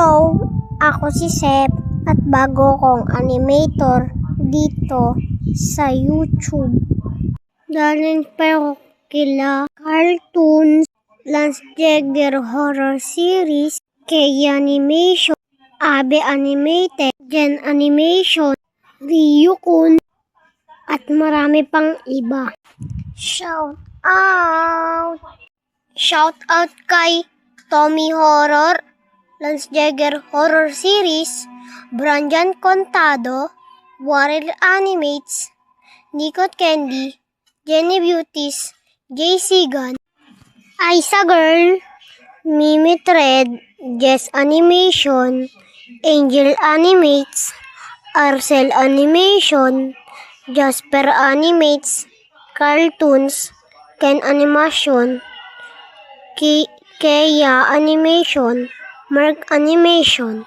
Hello, ako si Sep at bago kong animator dito sa YouTube. Galing pa kila cartoons, Lance Jagger Horror Series, Kay Animation, Abe Animated, Gen Animation, Ryukun, at marami pang iba. Shout out kay Tommy Horror, Lance Jagger Horror Series, Brandon Contado, Warrior Animates, Nikot Candy, Jenny Beauties, JC Gun, Isa Girl, Mimi Thread, Jess Animation, Angel Animates, Arcel Animation, Jasper Animates, Cartoons, Ken Animation, Kaya Animation, Mark Animation.